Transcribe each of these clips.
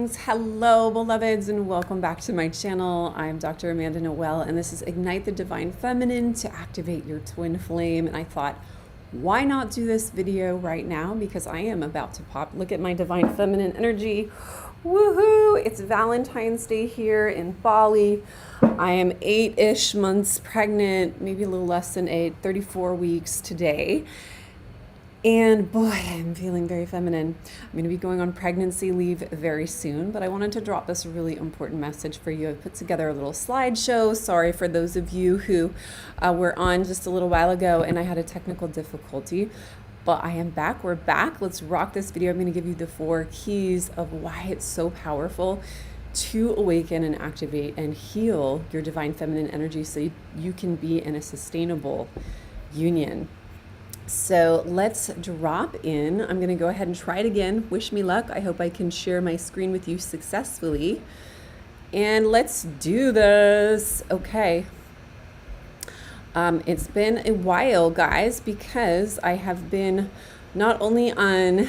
Greetings, hello beloveds, and welcome back to my channel. I'm Dr. Amanda Noelle, and this is Ignite the Divine Feminine to activate your twin flame. And I thought, why not do this video right now? Because I am about to pop. Look at my divine feminine energy. Woohoo! It's Valentine's Day here in Bali. I am 8-ish months pregnant, maybe a little less than 8, 34 weeks today. And boy, I'm feeling very feminine. I'm going to be going on pregnancy leave very soon, but I wanted to drop this really important message for you. I put together a little slideshow. Sorry for those of you who were on just a little while ago and I had a technical difficulty, but I am back. We're back. Let's rock this video. I'm going to give you the 4 keys of why it's so powerful to awaken and activate and heal your divine feminine energy so you can be in a sustainable union. So let's drop in. I'm going to go ahead and try it again. Wish me luck. I hope I can share my screen with you successfully. And let's do this. Okay. It's been a while, guys, because I have been not only on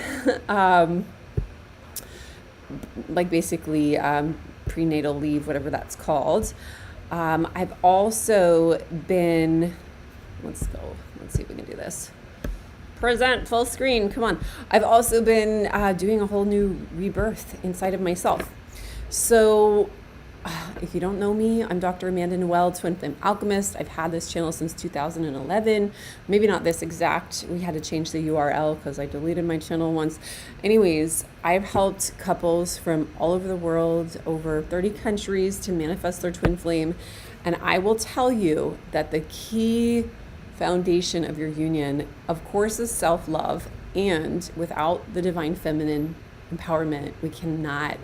basically prenatal leave, whatever that's called. I've also been, let's see if we can do this. Present full screen, come on. I've also been doing a whole new rebirth inside of myself. So if you don't know me, I'm Dr. Amanda Noelle, Twin Flames Alchemist. I've had this channel since 2011. Maybe not this exact. We had to change the URL because I deleted my channel once. Anyways, I've helped couples from all over the world, over 30 countries, to manifest their twin flame. And I will tell you that the key foundation of your union, of course, is self-love. And without the divine feminine empowerment, we cannot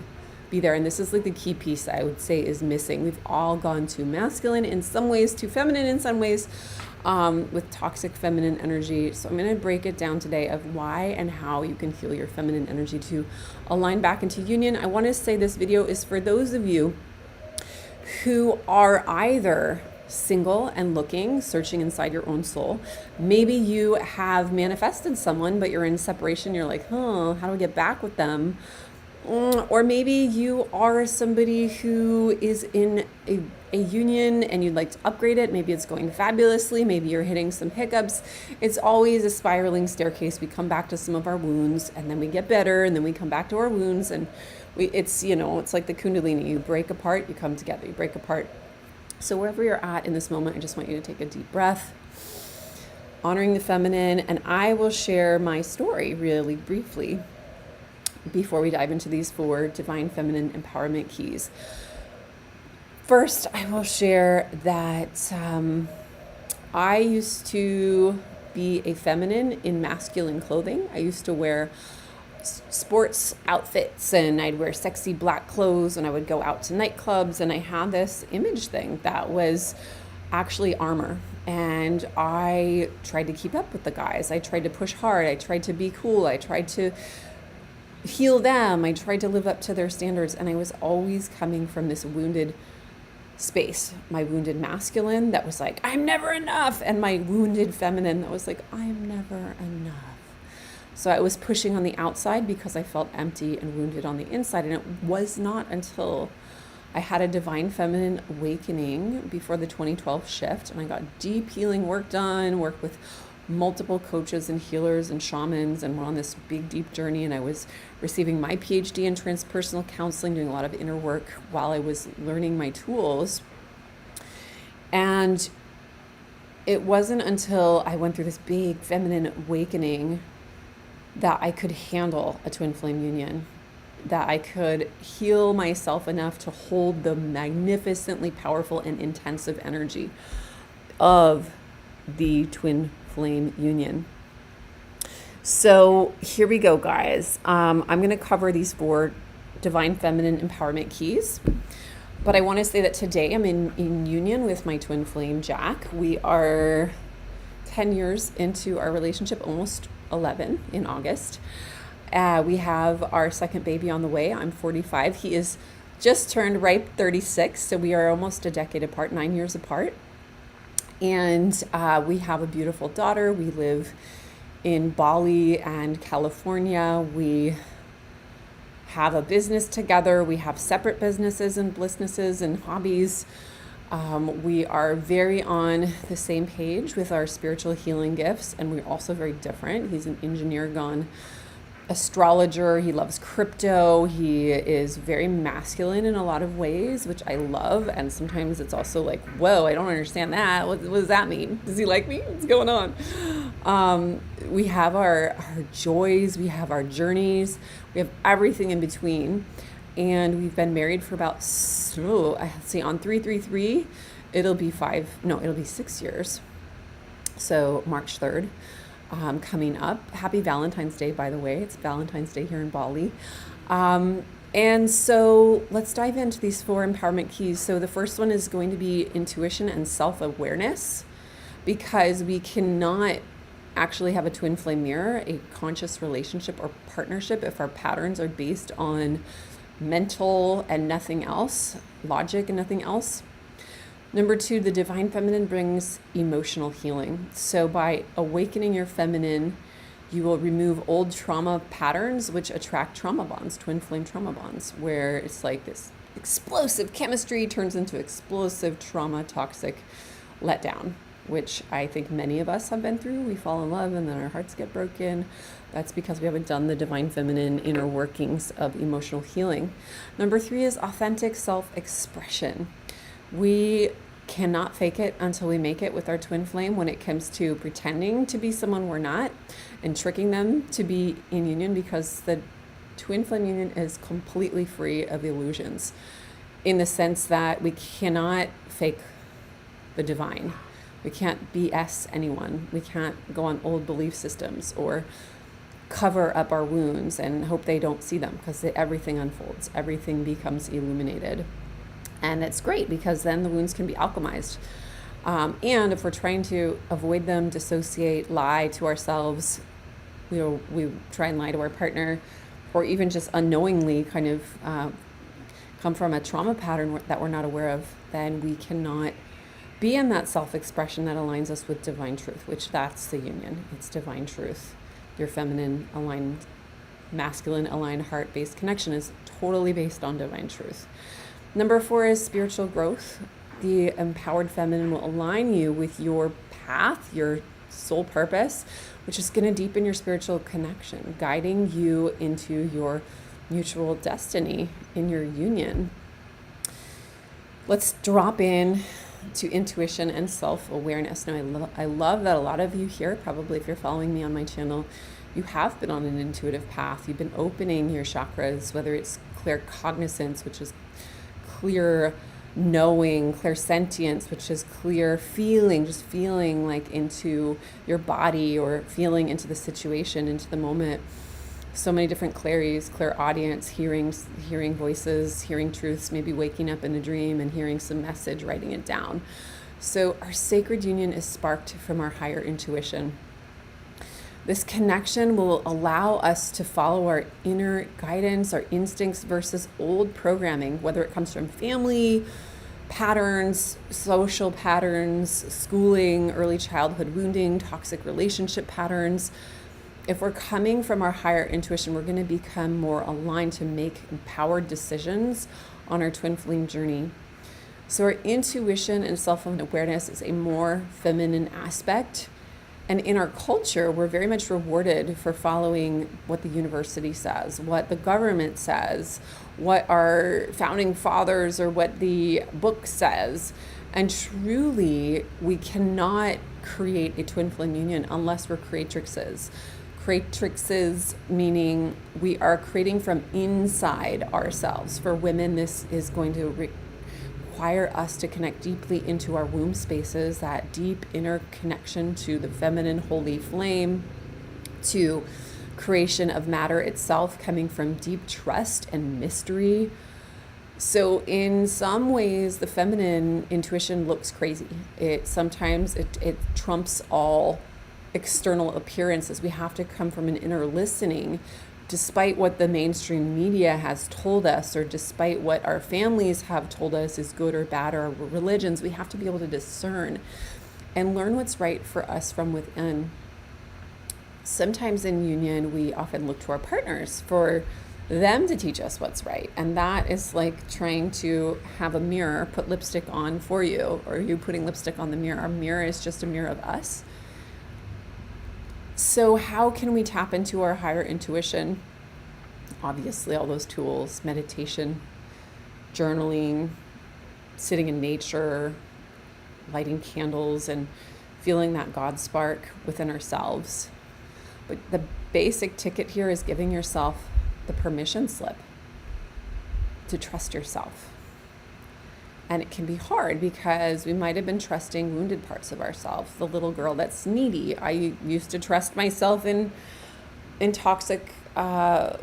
be there. And this is like the key piece I would say is missing. We've all gone too masculine in some ways, too feminine in some ways, with toxic feminine energy. So I'm going to break it down today of why and how you can heal your feminine energy to align back into union. I want to say this video is for those of you who are either single and looking, searching inside your own soul. Maybe you have manifested someone, but you're in separation. You're like, how do I get back with them? Or maybe you are somebody who is in a union and you'd like to upgrade it. Maybe it's going fabulously. Maybe you're hitting some hiccups. It's always a spiraling staircase. We come back to some of our wounds and then we get better and then we come back to our wounds. And it's like the Kundalini. You break apart, you come together, you break apart. So wherever you're at in this moment, I just want you to take a deep breath, honoring the feminine, and I will share my story really briefly before we dive into these 4 divine feminine empowerment keys. First, I will share that I used to be a feminine in masculine clothing. I used to wear sports outfits and I'd wear sexy black clothes and I would go out to nightclubs, and I had this image thing that was actually armor, and I tried to keep up with the guys. I tried to push hard. I tried to be cool. I tried to heal them. I tried to live up to their standards, and I was always coming from this wounded space. My wounded masculine that was like, I'm never enough, and my wounded feminine that was like, I'm never enough. So I was pushing on the outside because I felt empty and wounded on the inside. And it was not until I had a divine feminine awakening before the 2012 shift, and I got deep healing work done, worked with multiple coaches and healers and shamans, and went on this big, deep journey. And I was receiving my Ph.D. in transpersonal counseling, doing a lot of inner work while I was learning my tools. And it wasn't until I went through this big feminine awakening that I could handle a twin flame union, that I could heal myself enough to hold the magnificently powerful and intensive energy of the twin flame union. So here we go, guys. I'm going to cover these 4 divine feminine empowerment keys, but I want to say that today I'm in union with my twin flame, Jack. We are 10 years into our relationship, almost 11 in August. We have our second baby on the way. I'm 45. He is just turned ripe 36. So we are almost a decade apart, 9 years apart. And we have a beautiful daughter. We live in Bali and California. We have a business together. We have separate businesses and blissnesses and hobbies. We are very on the same page with our spiritual healing gifts, and we're also very different. He's an engineer gone astrologer. He loves crypto. He is very masculine in a lot of ways, which I love. And sometimes it's also like, whoa, I don't understand that. What does that mean? Does he like me? What's going on? We have our joys. We have our journeys. We have everything in between. And we've been married for about, on 333, it'll be 6 years. So March 3rd. Coming up. Happy Valentine's Day, by the way. It's Valentine's Day here in Bali. And so let's dive into these 4 empowerment keys. So the first one is going to be intuition and self-awareness, because we cannot actually have a twin flame mirror, a conscious relationship or partnership, if our patterns are based on mental and nothing else, logic and nothing else. Number 2, the divine feminine brings emotional healing. So by awakening your feminine, you will remove old trauma patterns, which attract trauma bonds, twin flame trauma bonds, where it's like this explosive chemistry turns into explosive trauma, toxic letdown, which I think many of us have been through. We fall in love and then our hearts get broken. That's because we haven't done the divine feminine inner workings of emotional healing. Number 3 is authentic self-expression. We cannot fake it until we make it with our twin flame when it comes to pretending to be someone we're not and tricking them to be in union, because the twin flame union is completely free of illusions, in the sense that we cannot fake the divine. We can't BS anyone. We can't go on old belief systems or cover up our wounds and hope they don't see them, because everything unfolds. Everything becomes illuminated. And it's great, because then the wounds can be alchemized. And if we're trying to avoid them, dissociate, lie to ourselves, we try and lie to our partner, or even just unknowingly kind of come from a trauma pattern that we're not aware of, then we cannot be in that self-expression that aligns us with divine truth, which that's the union. It's divine truth. Your feminine aligned, masculine aligned heart-based connection is totally based on divine truth. Number 4 is spiritual growth. The empowered feminine will align you with your path, your soul purpose, which is going to deepen your spiritual connection, guiding you into your mutual destiny in your union. Let's drop in to intuition and self-awareness. Now, I love that a lot of you here, probably if you're following me on my channel, you have been on an intuitive path. You've been opening your chakras, whether it's clear cognizance, which is clear knowing, clear sentience, which is clear feeling, just feeling like into your body or feeling into the situation, into the moment. So many different clairs, clear audience, hearing voices, hearing truths, maybe waking up in a dream and hearing some message, writing it down. So our sacred union is sparked from our higher intuition. This connection will allow us to follow our inner guidance, our instincts versus old programming, whether it comes from family patterns, social patterns, schooling, early childhood wounding, toxic relationship patterns. If we're coming from our higher intuition, we're going to become more aligned to make empowered decisions on our twin flame journey. So our intuition and self-awareness is a more feminine aspect. And in our culture, we're very much rewarded for following what the university says, what the government says, what our founding fathers or what the book says. And truly, we cannot create a twin flame union unless we're creatrixes. Creatrixes meaning we are creating from inside ourselves. For women, this is going to require us to connect deeply into our womb spaces, that deep inner connection to the feminine holy flame, to creation of matter itself, coming from deep trust and mystery. So in some ways, the feminine intuition looks crazy. Sometimes it trumps all external appearances. We have to come from an inner listening, despite what the mainstream media has told us, or despite what our families have told us is good or bad, or religions. We have to be able to discern and learn what's right for us from within. Sometimes in union, we often look to our partners for them to teach us what's right. And that is like trying to have a mirror put lipstick on for you, or you putting lipstick on the mirror. Our mirror is just a mirror of us. So how can we tap into our higher intuition? Obviously, all those tools: meditation, journaling, sitting in nature, lighting candles, and feeling that God spark within ourselves. But the basic ticket here is giving yourself the permission slip to trust yourself. And it can be hard because we might have been trusting wounded parts of ourselves. The little girl that's needy. I used to trust myself in toxic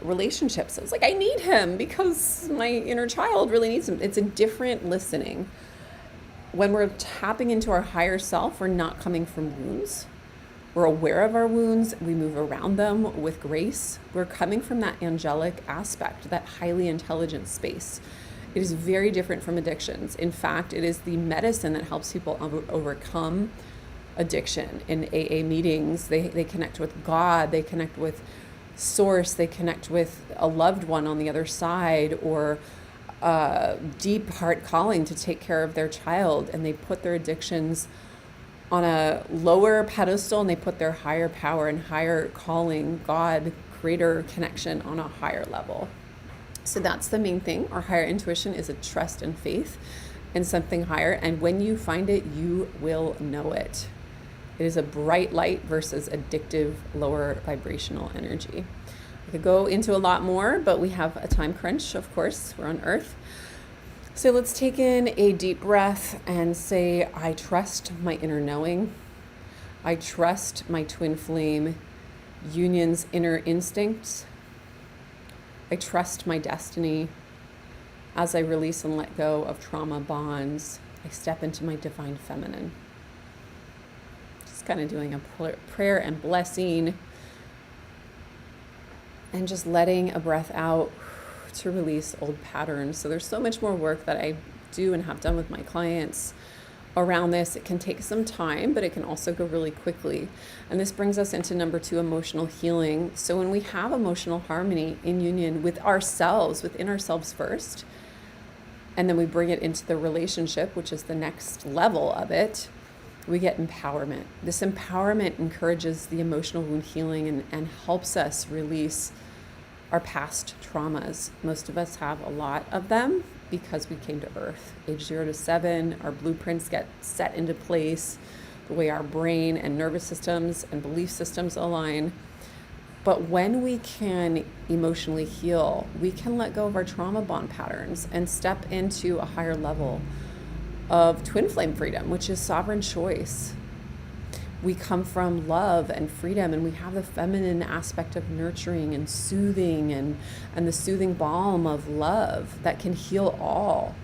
relationships. I was like, I need him because my inner child really needs him. It's a different listening. When we're tapping into our higher self, we're not coming from wounds. We're aware of our wounds. We move around them with grace. We're coming from that angelic aspect, that highly intelligent space. It is very different from addictions. In fact, it is the medicine that helps people overcome addiction. In AA meetings, they connect with God, they connect with source, they connect with a loved one on the other side, or a deep heart calling to take care of their child, and they put their addictions on a lower pedestal, and they put their higher power and higher calling, God, creator connection, on a higher level. So that's the main thing. Our higher intuition is a trust and faith in something higher. And when you find it, you will know it. It is a bright light versus addictive, lower vibrational energy. I could go into a lot more, but we have a time crunch, of course. We're on Earth. So let's take in a deep breath and say, I trust my inner knowing. I trust my twin flame union's inner instincts. I trust my destiny. As I release and let go of trauma bonds, I step into my divine feminine. Just kind of doing a prayer and blessing, and just letting a breath out to release old patterns. So there's so much more work that I do and have done with my clients around this. It can take some time, but it can also go really quickly. And this brings us into number 2, emotional healing. So when we have emotional harmony in union with ourselves, within ourselves first, and then we bring it into the relationship, which is the next level of it, we get empowerment. This empowerment encourages the emotional wound healing and helps us release our past traumas. Most of us have a lot of them because we came to Earth. Age 0 to 7, our blueprints get set into place, the way our brain and nervous systems and belief systems align. But when we can emotionally heal, we can let go of our trauma bond patterns and step into a higher level of twin flame freedom, which is sovereign choice. We come from love and freedom, and we have the feminine aspect of nurturing and soothing and the soothing balm of love that can heal all.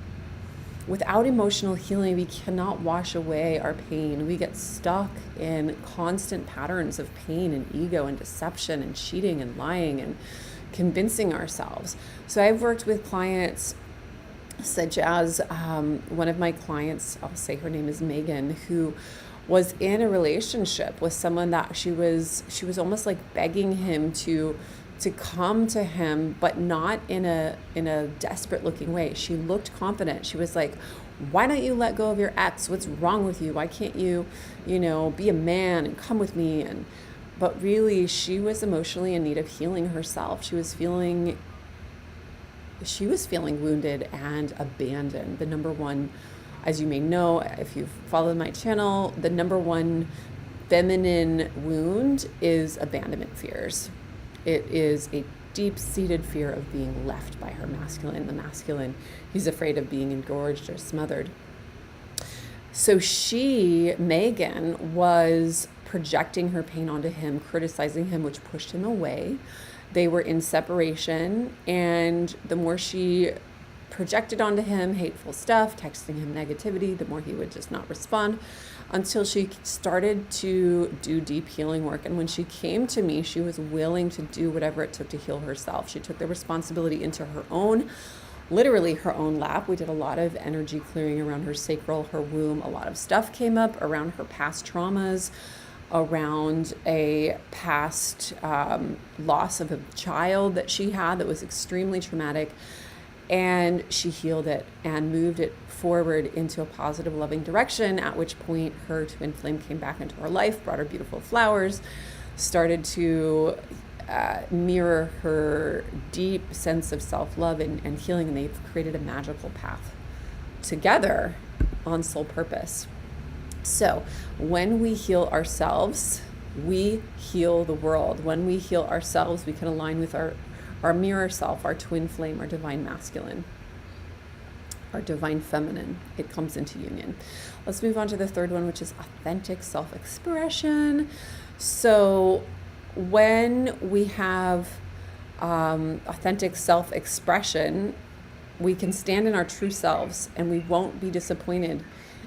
Without emotional healing, we cannot wash away our pain. We get stuck in constant patterns of pain and ego and deception and cheating and lying and convincing ourselves. So I've worked with clients such as one of my clients, I'll say her name is Megan, who was in a relationship with someone that she was almost like begging him to come to him, but not in a desperate looking way. She looked confident. She was like, why don't you let go of your ex? What's wrong with you? Why can't you be a man and come with me? But really, she was emotionally in need of healing herself. She was feeling wounded and abandoned. The number one, as you may know, if you've followed my channel, the number one feminine wound is abandonment fears. It is a deep-seated fear of being left by her masculine. The masculine, he's afraid of being engorged or smothered. So she, Megan, was projecting her pain onto him, criticizing him, which pushed him away. They were in separation, and the more she projected onto him hateful stuff, texting him negativity, the more he would just not respond, until she started to do deep healing work. And when she came to me, she was willing to do whatever it took to heal herself. She took the responsibility into her own, literally her own lap. We did a lot of energy clearing around her sacral, her womb. A lot of stuff came up around her past traumas. around a past loss of a child that she had that was extremely traumatic. And she healed it and moved it forward into a positive, loving direction, at which point her twin flame came back into her life, brought her beautiful flowers, started to mirror her deep sense of self-love and healing, and they've created a magical path together on soul purpose. So when we heal ourselves, we heal the world. When we heal ourselves, we can align with our mirror self, our twin flame, our divine masculine, our divine feminine. It comes into union. Let's move on to the third one, which is authentic self-expression. So when we have authentic self-expression, we can stand in our true selves, and we won't be disappointed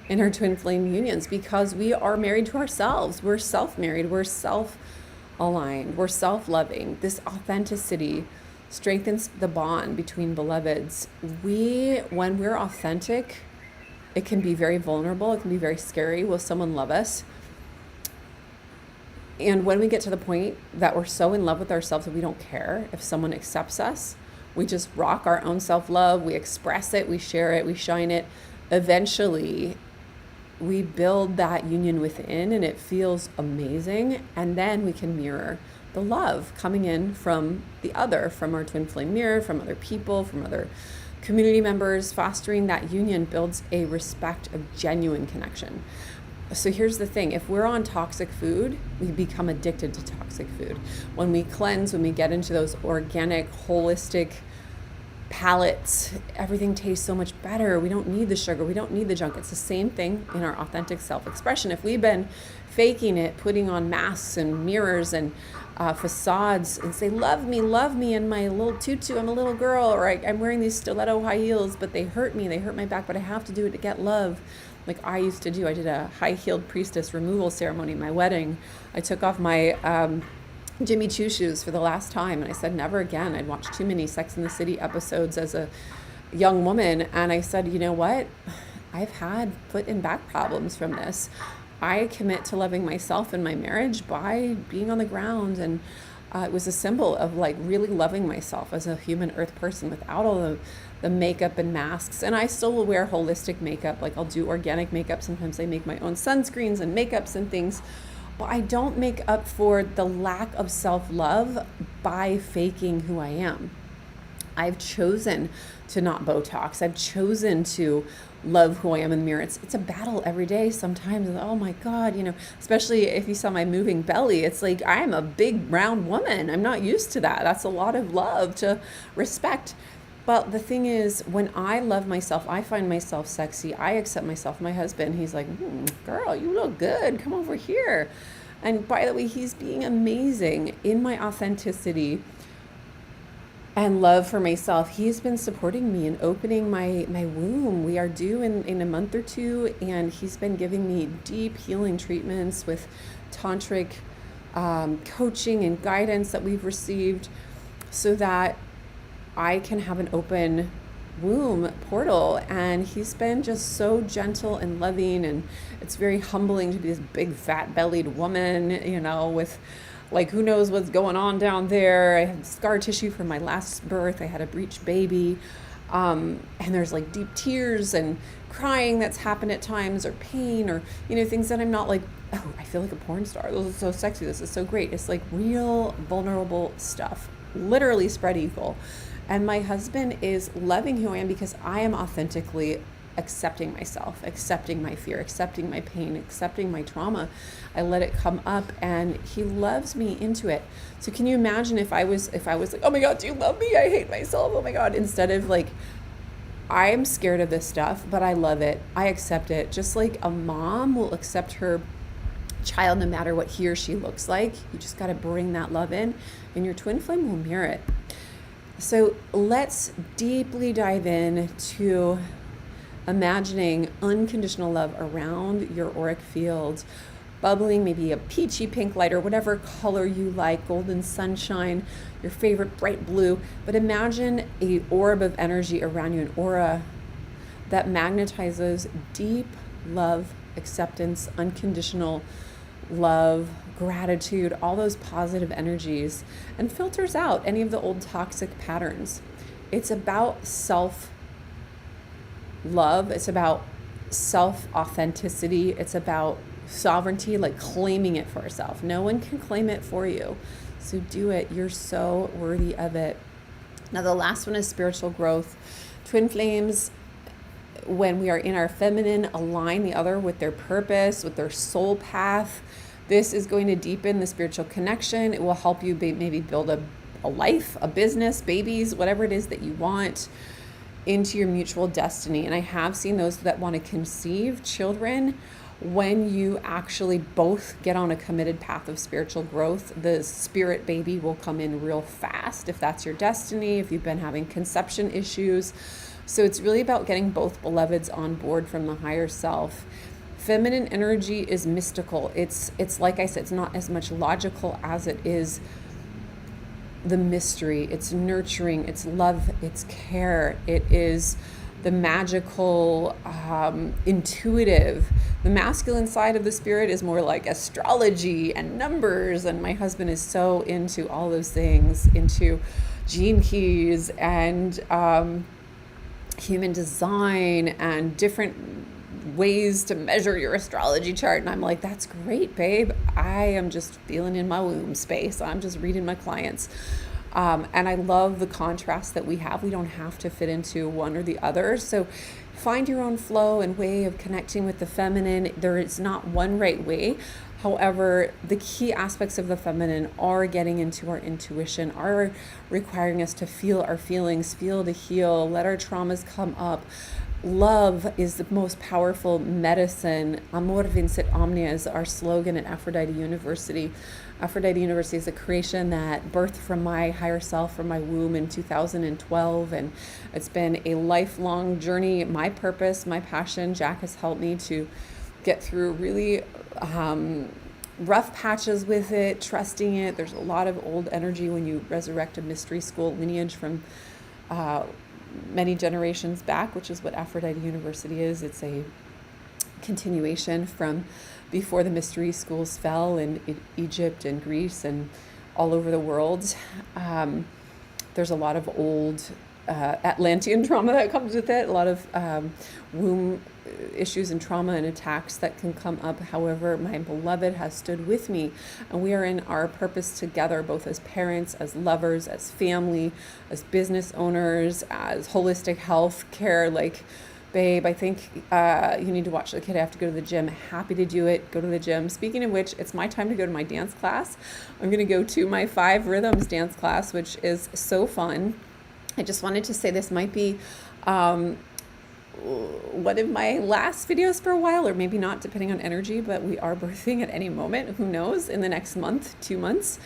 in our twin flame unions, because we are married to ourselves. We're self-married. We're self-aligned. We're self-loving. This authenticity strengthens the bond between beloveds. When we're authentic, it can be very vulnerable. It can be very scary. Will someone love us? And when we get to the point that we're so in love with ourselves that we don't care if someone accepts us, we just rock our own self-love. We express it. We share it. We shine it. Eventually, we build that union within, and it feels amazing. And then we can mirror the love coming in from the other, from our twin flame mirror, from other people, from other community members. Fostering that union builds a respect of genuine connection. So here's the thing. If we're on toxic food, we become addicted to toxic food. When we cleanse, when we get into those organic, holistic palates, everything tastes so much better. We don't need the sugar. We don't need the junk. It's the same thing in our authentic self-expression. If we've been faking it, putting on masks and mirrors and facades and say, love me in my little tutu, I'm a little girl, or I'm wearing these stiletto high heels, but they hurt me, they hurt my back, but I have to do it to get love. Like I used to do. I did a high-heeled priestess removal ceremony at my wedding. I took off my Jimmy Choo shoes for the last time, and I said never again. I'd watched too many Sex and the City episodes as a young woman, and I said, you know what? I've had foot and back problems from this. I commit to loving myself in my marriage by being on the ground, and it was a symbol of like really loving myself as a human earth person without all the makeup and masks. And I still will wear holistic makeup. Like I'll do organic makeup. Sometimes I make my own sunscreens and makeups and things. But I don't make up for the lack of self-love by faking who I am. I've chosen to not Botox. I've chosen to love who I am in the mirror. It's a battle every day sometimes. Oh my God, especially if you saw my moving belly, it's like I am a big round woman. I'm not used to that. That's a lot of love to respect. But the thing is, when I love myself, I find myself sexy. I accept myself. My husband, he's like, girl, you look good. Come over here. And by the way, he's being amazing in my authenticity and love for myself. He's been supporting me and opening my womb. We are due in a month or two, and he's been giving me deep healing treatments with tantric coaching and guidance that we've received so that I can have an open womb portal. And he's been just so gentle and loving, and it's very humbling to be this big fat bellied woman, with like who knows what's going on down there. I have scar tissue from my last birth. I had a breech baby, and there's like deep tears and crying that's happened at times, or pain, or things that I'm not like, oh, I feel like a porn star, this is so sexy, this is so great. It's like real vulnerable stuff, literally spread eagle. And my husband is loving who I am because I am authentically accepting myself, accepting my fear, accepting my pain, accepting my trauma. I let it come up, and he loves me into it. So can you imagine if I was like, oh my God, do you love me? I hate myself. Oh my God. Instead of like, I'm scared of this stuff, but I love it. I accept it. Just like a mom will accept her child no matter what he or she looks like. You just got to bring that love in, and your twin flame will mirror it. So let's deeply dive in to imagining unconditional love around your auric field, bubbling, maybe a peachy pink light or whatever color you like, golden sunshine, your favorite bright blue. But imagine an orb of energy around you, an aura that magnetizes deep love, acceptance, unconditional love, gratitude, all those positive energies, and filters out any of the old toxic patterns. It's about self-love. It's about self-authenticity. It's about sovereignty, like claiming it for yourself. No one can claim it for you. So do it. You're so worthy of it. Now, the last one is spiritual growth. Twin flames, when we are in our feminine, align the other with their purpose, with their soul path. This is going to deepen the spiritual connection. It will help you maybe build a life, a business, babies, whatever it is that you want, into your mutual destiny. And I have seen those that want to conceive children. When you actually both get on a committed path of spiritual growth, the spirit baby will come in real fast if that's your destiny, if you've been having conception issues. So it's really about getting both beloveds on board from the higher self. Feminine energy is mystical. It's like I said, it's not as much logical as it is the mystery. It's nurturing, it's love, it's care. It is the magical, intuitive. The masculine side of the spirit is more like astrology and numbers. And my husband is so into all those things, into gene keys and human design and different ways to measure your astrology chart. And I'm like, that's great, babe. I am just feeling in my womb space. I'm just reading my clients. And I love the contrast that we have. We don't have to fit into one or the other. So find your own flow and way of connecting with the feminine. There is not one right way. However, the key aspects of the feminine are getting into our intuition, are requiring us to feel our feelings, feel to heal, let our traumas come up. Love is the most powerful medicine. Amor vincit omnia is our slogan at Aphrodite University. Aphrodite University is a creation that birthed from my higher self, from my womb in 2012. And it's been a lifelong journey. My purpose, my passion, Jack has helped me to get through really rough patches with it, trusting it. There's a lot of old energy when you resurrect a mystery school lineage from many generations back, which is what Aphrodite University is. It's a continuation from before the mystery schools fell in Egypt and Greece and all over the world. There's a lot of old Atlantean trauma that comes with it, a lot of womb issues and trauma and attacks that can come up. However, my beloved has stood with me, and we are in our purpose together, both as parents, as lovers, as family, as business owners, as holistic health care. Like, babe, I think you need to watch the kid. I have to go to the gym. Happy to do it. Go to the gym. Speaking of which, it's my time to go to my dance class. I'm going to go to my 5 Rhythms dance class, which is so fun. I just wanted to say this might be one of my last videos for a while, or maybe not, depending on energy, but we are birthing at any moment. Who knows? In the next month, 2 months.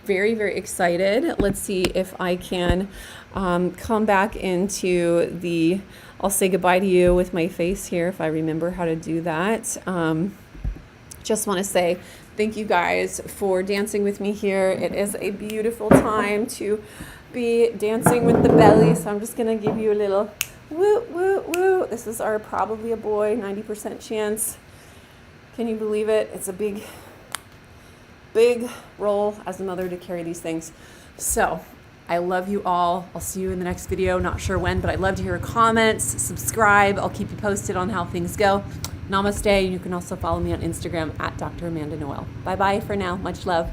Very, very excited. Let's see if I can come back into the, I'll say goodbye to you with my face here if I remember how to do that. Just want to say thank you guys for dancing with me here. It is a beautiful time to be dancing with the belly. So I'm just going to give you a little woo, woo, woo. This is our probably a boy, 90% chance. Can you believe it? It's a big role as a mother to carry these things. So I love you all. I'll see you in the next video. Not sure when, but I'd love to hear comments. Subscribe. I'll keep you posted on how things go. Namaste. You can also follow me on Instagram at Dr. Amanda Noelle. Bye-bye for now. Much love.